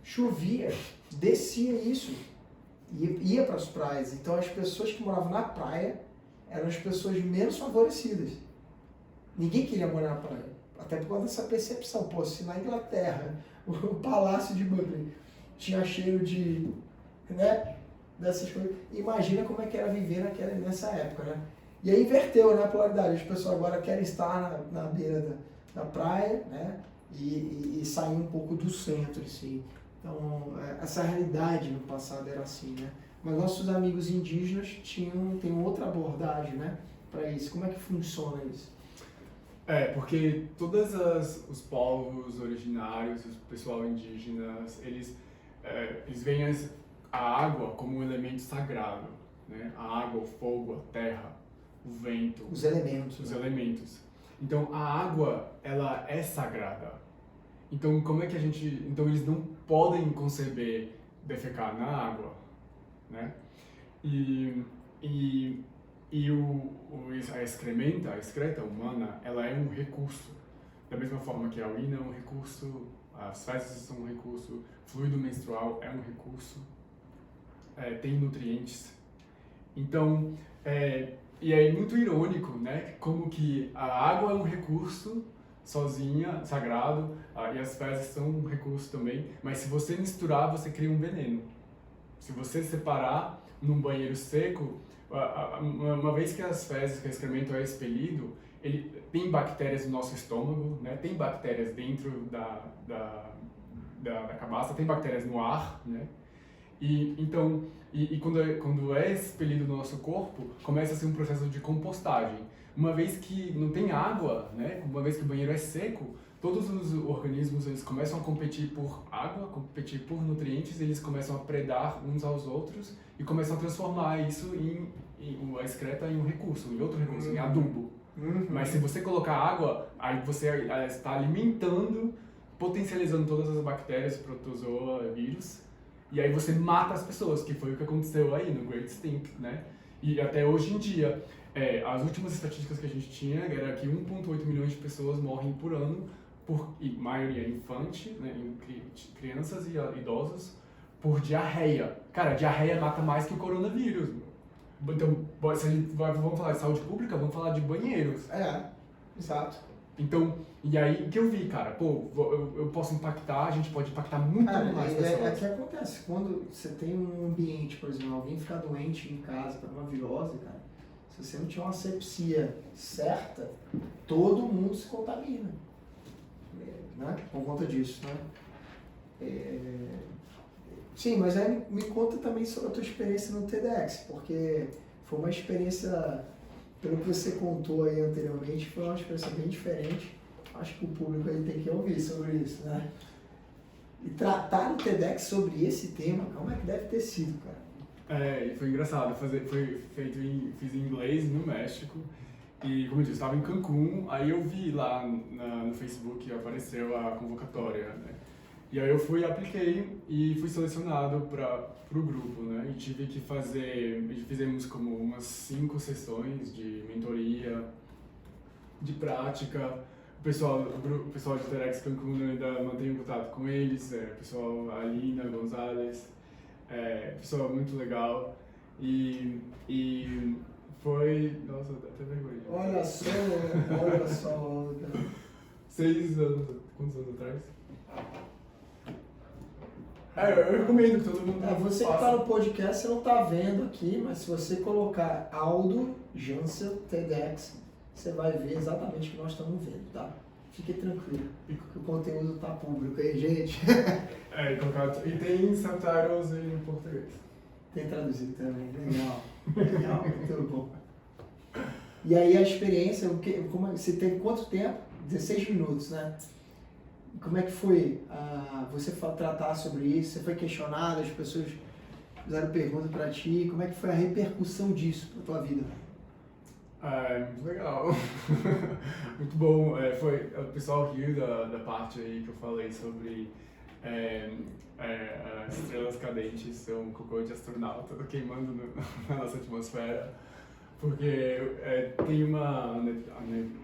D: Chovia, descia isso, ia para as praias. Então as pessoas que moravam na praia eram as pessoas menos favorecidas. Ninguém queria morar na praia. Até por causa dessa percepção. Se na Inglaterra o Palácio de Buckingham tinha cheiro de, né, dessas coisas, imagina como é que era viver nessa época, né? E aí inverteu, né, a polaridade. As pessoas agora querem estar na beira da praia, né, e sair um pouco do centro, assim. Então, essa realidade no passado era assim, né? Mas nossos amigos indígenas têm outra abordagem, né, para isso. Como é que funciona isso?
C: Porque todos os povos originários, o pessoal indígena, eles veem a água como um elemento sagrado, né? A água, o fogo, a terra, o vento.
D: Os elementos.
C: Os elementos. Então, a água, ela é sagrada. Então, então, eles não podem conceber defecar na água, né? A excreta humana, ela é um recurso. Da mesma forma que a urina é um recurso, as fezes são um recurso, fluido menstrual é um recurso, tem nutrientes. Então, e é muito irônico, né? Como que a água é um recurso sozinha, sagrado, e as fezes são um recurso também, mas se você misturar, você cria um veneno. Se você separar num banheiro seco, uma vez que as fezes, que o excremento é expelido, ele tem bactérias no nosso estômago, né? Tem bactérias dentro da cabaça, tem bactérias no ar, né? Então, quando é expelido no nosso corpo, começa a ser um processo de compostagem. Uma vez que não tem água, né? Uma vez que o banheiro é seco, todos os organismos eles começam a competir por água, competir por nutrientes, eles começam a predar uns aos outros e começam a transformar isso a excreta em um recurso, em outro recurso, em adubo. Mas se você colocar água, aí você está alimentando, potencializando todas as bactérias, protozoa, vírus, e aí você mata as pessoas, que foi o que aconteceu aí no Great Stink, né? E até hoje em dia, as últimas estatísticas que a gente tinha era que 1,8 milhões de pessoas morrem por ano, e maioria infante, né, crianças e idosos, por diarreia. Cara, diarreia mata mais que o coronavírus. Então, se a gente vamos falar de saúde pública, vamos falar de banheiros.
D: Exato.
C: Então, e aí que eu vi, cara, eu posso impactar, a gente pode impactar muito mais pessoas.
D: É que acontece, quando você tem um ambiente, por exemplo, alguém ficar doente em casa por uma virose, cara, se você não tiver uma asepsia certa, todo mundo se contamina, né? Por conta disso, né? Sim, mas aí me conta também sobre a tua experiência no TEDx, porque foi uma experiência, pelo que você contou aí anteriormente, foi uma experiência bem diferente. Acho que o público aí tem que ouvir sobre isso, né? E tratar no TEDx sobre esse tema, como é que deve ter sido, cara?
C: E foi engraçado, fiz em inglês no México. E, como eu disse, estava em Cancún, aí eu vi lá no Facebook, apareceu a convocatória, né? E aí eu apliquei e fui selecionado para o grupo, né? E tive que fizemos como umas 5 sessões de mentoria, de prática. O pessoal de TEDx Cancún, eu ainda mantenho contato com eles, o pessoal Alina Gonzalez, pessoal muito legal. E foi... Nossa, dá até vergonha.
D: Olha só, cara.
C: 6 anos, quantos anos atrás? Eu recomendo que todo mundo
D: Você que
C: faça.
D: está no podcast, você não está vendo aqui, mas se você colocar Aldo Jansel TEDx, você vai ver exatamente o que nós estamos vendo, tá? Fique tranquilo, que o conteúdo está público aí, gente.
C: E tem subtitles em português.
D: Tem traduzido também, legal, muito bom. E aí a experiência, você teve quanto tempo? 16 minutos, né? Como é que foi você tratar sobre isso? Você foi questionado, as pessoas fizeram perguntas para ti, como é que foi a repercussão disso na tua vida?
C: Muito legal. Muito bom. O pessoal riu da parte aí que eu falei sobre as estrelas cadentes são um cocô de astronauta queimando na nossa atmosfera. Porque tem uma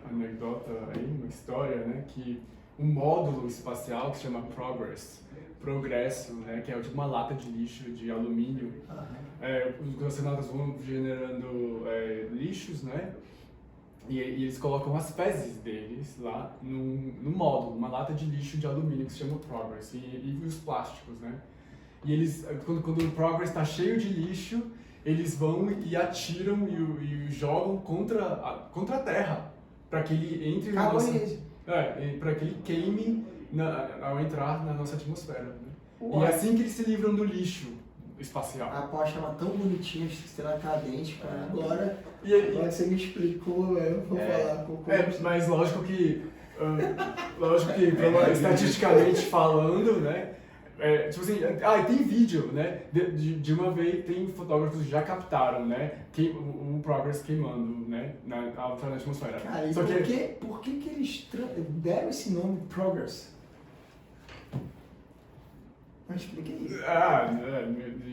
C: anedota aí, uma história, né, que um módulo espacial que se chama Progresso, né, que é tipo uma lata de lixo de alumínio. Os astronautas vão generando lixos, né, e eles colocam as fezes deles lá no módulo, uma lata de lixo de alumínio que se chama Progress, e os plásticos, né. E eles, quando o Progress está cheio de lixo, eles vão e atiram e jogam contra a Terra, para que ele entre na nossa... para que ele queime ao entrar na nossa atmosfera. Né? E é assim que eles se livram do lixo espacial.
D: A pós chama tão bonitinha, estrela cadente, cara. Agora você me explicou, eu vou falar com
C: mas lógico que estatisticamente falando, né? Tipo assim, tem vídeo, né? De uma vez, tem fotógrafos que já captaram, né? O Progress queimando, né? Na atmosfera.
D: Cara, e por que eles deram esse nome Progress? Mas explica isso.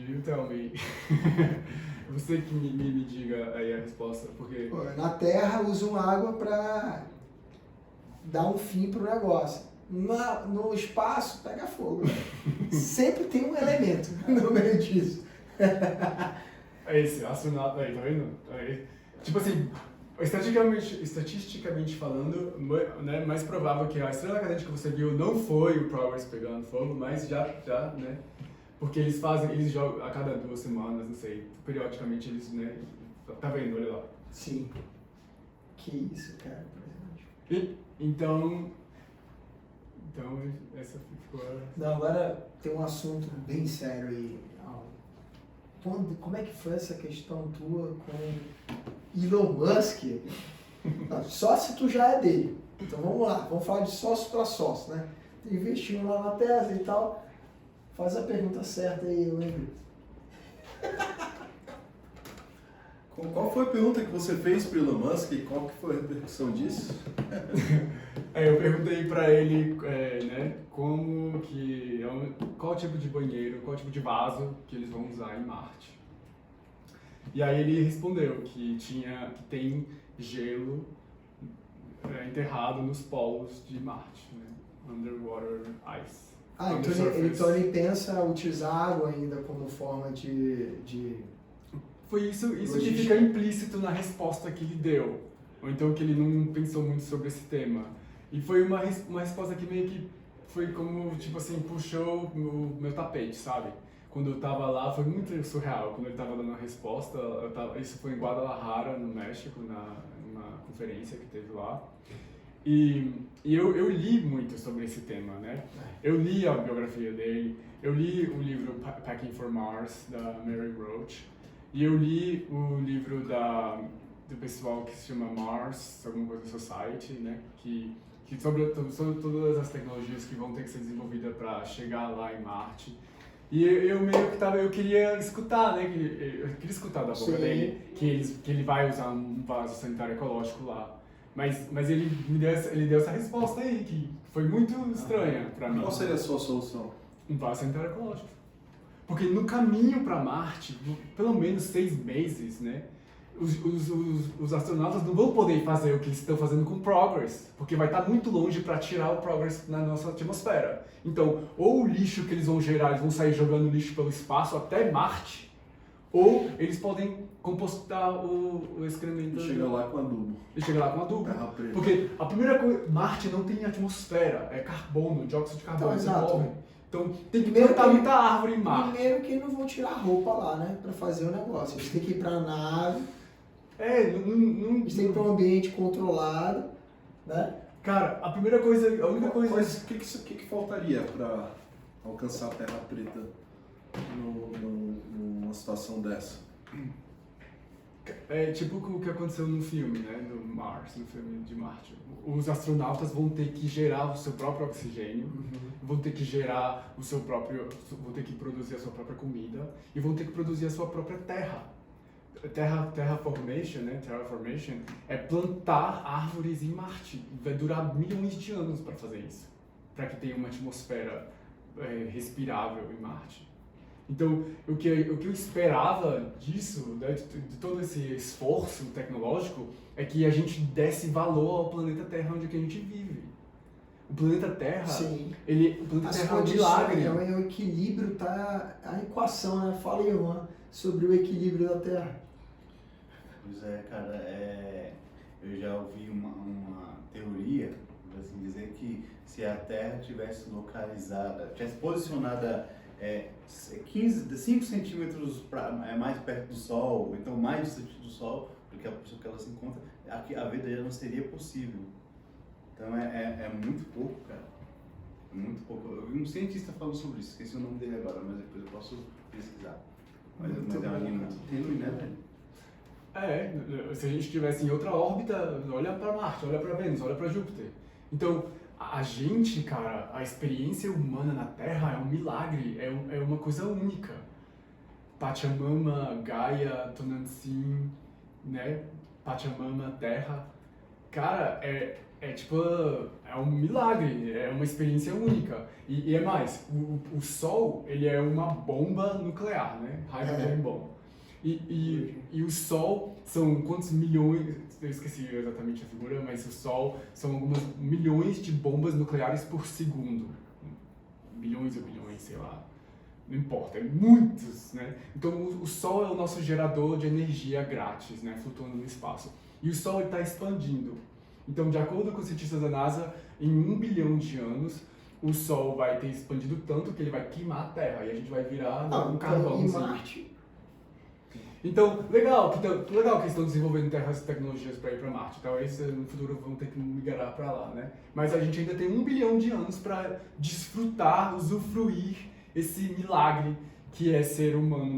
C: You tell me. Você que me diga aí a resposta, porque...
D: Na Terra usam água para dar um fim pro negócio. No espaço, pega fogo. Sempre tem um elemento no meio disso.
C: Esse astronauta aí, tá vendo? Tipo assim, estatisticamente falando, né, mais provável que a estrela cadente que você viu não foi o Progress pegando fogo, mas já, né? Porque eles jogam a cada 2 semanas, não sei, periodicamente eles, né? Tá vendo? Olha lá.
D: Sim. Que isso, cara.
C: Então, essa ficou...
D: Não, agora tem um assunto bem sério aí. Como é que foi essa questão tua com Elon Musk? Não, só se tu já é dele. Então vamos lá, vamos falar de sócio para sócio, né? Tu investiu lá na Tesla e tal. Faz a pergunta certa aí, eu lembro.
A: Qual foi a pergunta que você fez para o Elon Musk e qual que foi a repercussão disso?
C: Eu perguntei para ele, né, qual tipo de banheiro, qual tipo de vaso que eles vão usar em Marte. E aí ele respondeu que tem gelo enterrado nos polos de Marte, né, underwater ice.
D: Então ele pensa utilizar água ainda como forma de...
C: Foi isso que fica implícito na resposta que ele deu. Ou então que ele não pensou muito sobre esse tema. E foi uma resposta que meio que foi como, tipo assim, puxou o meu tapete, sabe? Quando eu tava lá, foi muito surreal. Quando ele tava dando a resposta, isso foi em Guadalajara, no México, numa conferência que teve lá. E eu li muito sobre esse tema, né? Eu li a biografia dele, eu li o livro Packing for Mars, da Mary Roach. E eu li o livro do pessoal que se chama Mars, alguma coisa Society, né? Que sobre todas as tecnologias que vão ter que ser desenvolvidas para chegar lá em Marte. E eu meio que eu queria escutar, né? Eu queria escutar da boca
D: Sim.
C: dele que ele vai usar um vaso sanitário ecológico lá. Mas ele deu essa resposta aí, que foi muito estranha pra mim.
A: Qual seria a sua solução?
C: Um vaso sanitário ecológico. Porque no caminho para Marte, pelo menos 6 meses, né? Os astronautas não vão poder fazer o que eles estão fazendo com o Progress, porque vai estar muito longe para tirar o Progress na nossa atmosfera. Então, ou o lixo que eles vão gerar, eles vão sair jogando lixo pelo espaço até Marte, ou eles podem compostar o excremento.
A: E chega lá com adubo.
C: E chega lá com adubo.
A: Terra preta.
C: Porque a primeira coisa, Marte não tem atmosfera, é carbono, dióxido de carbono.
D: Então,
C: você
D: exato.
C: morre. Então tem que
D: Primeiro
C: plantar
D: que-
C: muita árvore em Marte.
D: Primeiro que não vão tirar a roupa lá, né? Pra fazer o negócio. Eles têm que ir pra nave, eles têm que ir pra um ambiente controlado, né?
C: Cara, a primeira coisa, a única coisa...
A: Mas o que faltaria para alcançar a Terra preta numa situação dessa?
C: É tipo o que aconteceu no filme, né? No Mars, no filme de Marte. Os astronautas vão ter que gerar o seu próprio oxigênio, vão ter que gerar o seu próprio... vão ter que produzir a sua própria comida e vão ter que produzir a sua própria terra. Terraformation, né? Terraformation é plantar árvores em Marte. Vai durar milhões de anos para fazer isso, para que tenha uma atmosfera respirável em Marte. Então, o que eu esperava disso, né, de todo esse esforço tecnológico, é que a gente desse valor ao planeta Terra onde que a gente vive. O planeta Terra,
D: Sim.
C: o planeta
D: As
C: Terra é um
D: condições,
C: milagre.
D: é o equilíbrio, tá? A equação, né? Fala aí, Juan, sobre o equilíbrio da Terra.
B: Pois é, cara, eu já ouvi uma teoria, por assim dizer, que se a Terra tivesse localizada, tivesse posicionada 5 centímetros mais perto do Sol, ou então mais distante do Sol, porque a posição que ela se encontra, a vida já não seria possível. Então é muito pouco, cara. É muito pouco. Eu vi um cientista falando sobre isso, esqueci o nome dele agora, mas depois eu posso pesquisar. Mas é uma linha muito tênue, né, velho?
C: Se a gente estivesse em outra órbita, olha para Marte, olha para Vênus, olha para Júpiter. Então, a gente, cara, a experiência humana na Terra é um milagre, é uma coisa única. Pachamama, Gaia, Tonantzin, né? Pachamama, Terra. Cara, é um milagre, é uma experiência única. E é mais, o Sol, ele é uma bomba nuclear, né? Hydrogen bomb. E o Sol são quantos milhões, eu esqueci exatamente a figura, mas o Sol são algumas milhões de bombas nucleares por segundo. Bilhões ou bilhões, sei lá. Não importa, é muitos, né? Então o Sol é o nosso gerador de energia grátis, né? Flutuando no espaço. E o Sol está expandindo. Então, de acordo com os cientistas da NASA, em 1 bilhão de anos, o Sol vai ter expandido tanto que ele vai queimar a Terra e a gente vai virar um carvão.
D: Em Marte.
C: Então, legal que eles estão desenvolvendo tecnologias para ir para Marte. Talvez no futuro vão ter que migrar para lá, né? Mas a gente ainda tem 1 bilhão de anos para desfrutar, usufruir esse milagre que é ser humano.